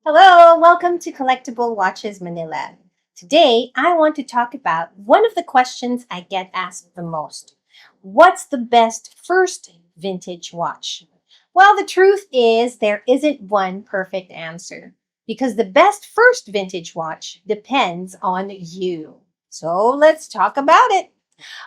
Hello, welcome to Collectible Watches Manila. Today, I want to talk about one of the questions I get asked the most. What's the best first vintage watch? Well, the truth is there isn't one perfect answer because the best first vintage watch depends on you. So let's talk about it.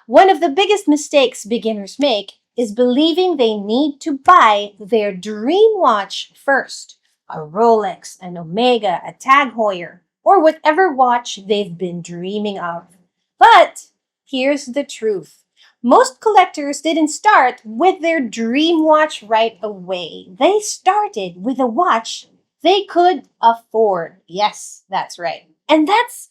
One of the biggest mistakes beginners make is believing they need to buy their dream watch first. A Rolex, an Omega, a Tag Heuer, or whatever watch they've been dreaming of. But here's the truth. Most collectors didn't start with their dream watch right away. They started with a watch they could afford. Yes, that's right. And that's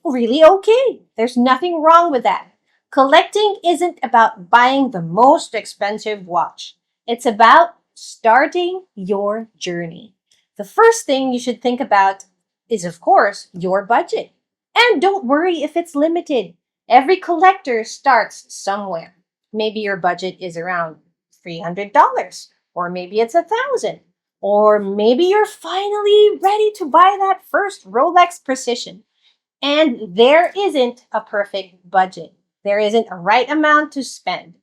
really okay. There's nothing wrong with that. Collecting isn't about buying the most expensive watch. It's about starting your journey. The first thing you should think about is, of course, your budget. And don't worry if it's limited. Every collector starts somewhere. Maybe your budget is around $300, or maybe it's 1,000, or maybe you're finally ready to buy that first Rolex Precision. And there isn't a perfect budget. There isn't a right amount to spend.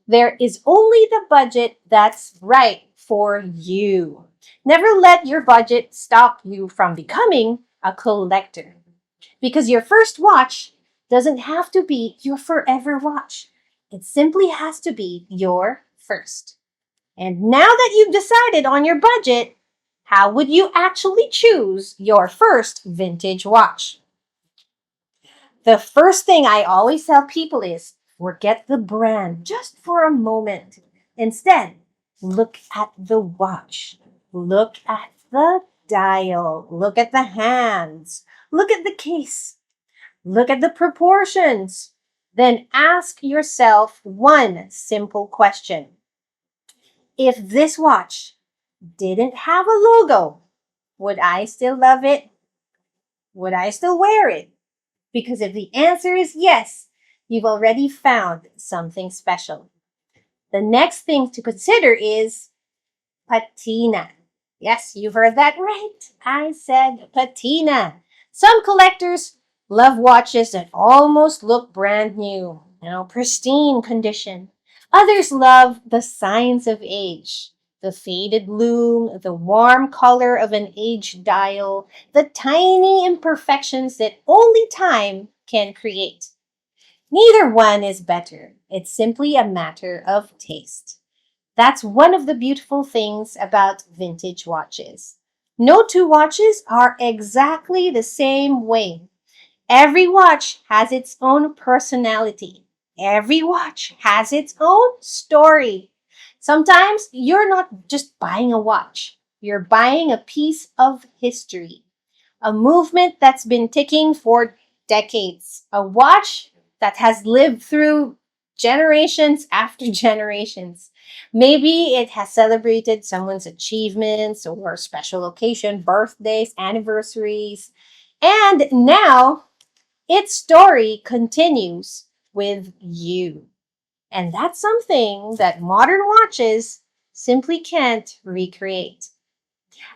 There is only the budget that's right for you. Never let your budget stop you from becoming a collector. Because your first watch doesn't have to be your forever watch. It simply has to be your first. And now that you've decided on your budget, how would you actually choose your first vintage watch? The first thing I always tell people is forget the brand just for a moment. Instead, look at the watch. Look at the dial. Look at the hands. Look at the case. Look at the proportions. Then ask yourself one simple question. If this watch didn't have a logo, would I still love it? Would I still wear it? Because if the answer is yes, you've already found something special. The next thing to consider is patina. Yes, you heard that right. I said patina. Some collectors love watches that almost look brand new, pristine condition. Others love the signs of age, the faded lume, the warm color of an aged dial, the tiny imperfections that only time can create. Neither one is better. It's simply a matter of taste. That's one of the beautiful things about vintage watches. No two watches are exactly the same way. Every watch has its own personality. Every watch has its own story. Sometimes you're not just buying a watch, you're buying a piece of history, a movement that's been ticking for decades, a watch that has lived through generations after generations. Maybe it has celebrated someone's achievements or special occasion, birthdays, anniversaries, and now its story continues with you. And that's something that modern watches simply can't recreate.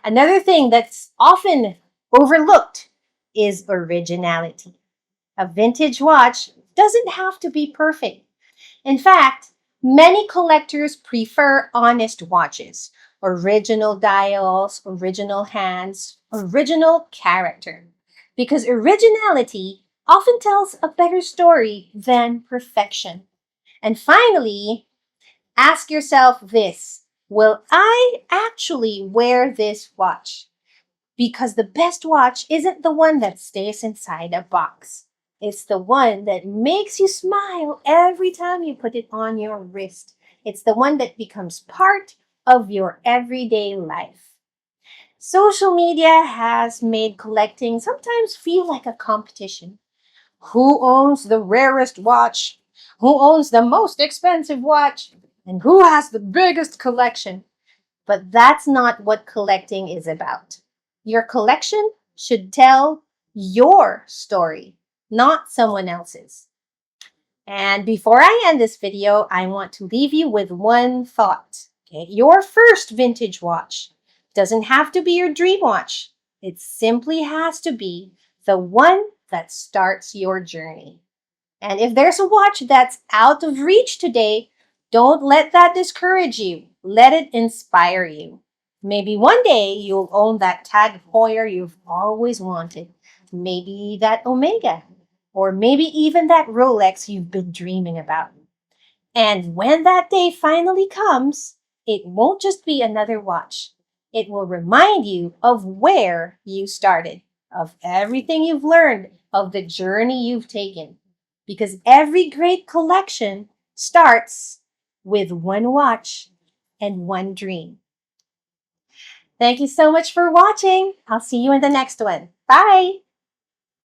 Another thing that's often overlooked is originality. A vintage watch doesn't have to be perfect. In fact, many collectors prefer honest watches, original dials, original hands, original character. Because originality often tells a better story than perfection. And finally, ask yourself this. Will I actually wear this watch? Because the best watch isn't the one that stays inside a box. It's the one that makes you smile every time you put it on your wrist. It's the one that becomes part of your everyday life. Social media has made collecting sometimes feel like a competition. Who owns the rarest watch? Who owns the most expensive watch? And who has the biggest collection? But that's not what collecting is about. Your collection should tell your story, not someone else's. And before I end this video, I want to leave you with one thought. Okay? Your first vintage watch doesn't have to be your dream watch. It simply has to be the one that starts your journey. And if there's a watch that's out of reach today, don't let that discourage you. Let it inspire you. Maybe one day you'll own that Tag Heuer you've always wanted. Maybe that Omega. Or maybe even that Rolex you've been dreaming about. And when that day finally comes, it won't just be another watch. It will remind you of where you started, of everything you've learned, of the journey you've taken. Because every great collection starts with one watch and one dream. Thank you so much for watching. I'll see you in the next one. Bye.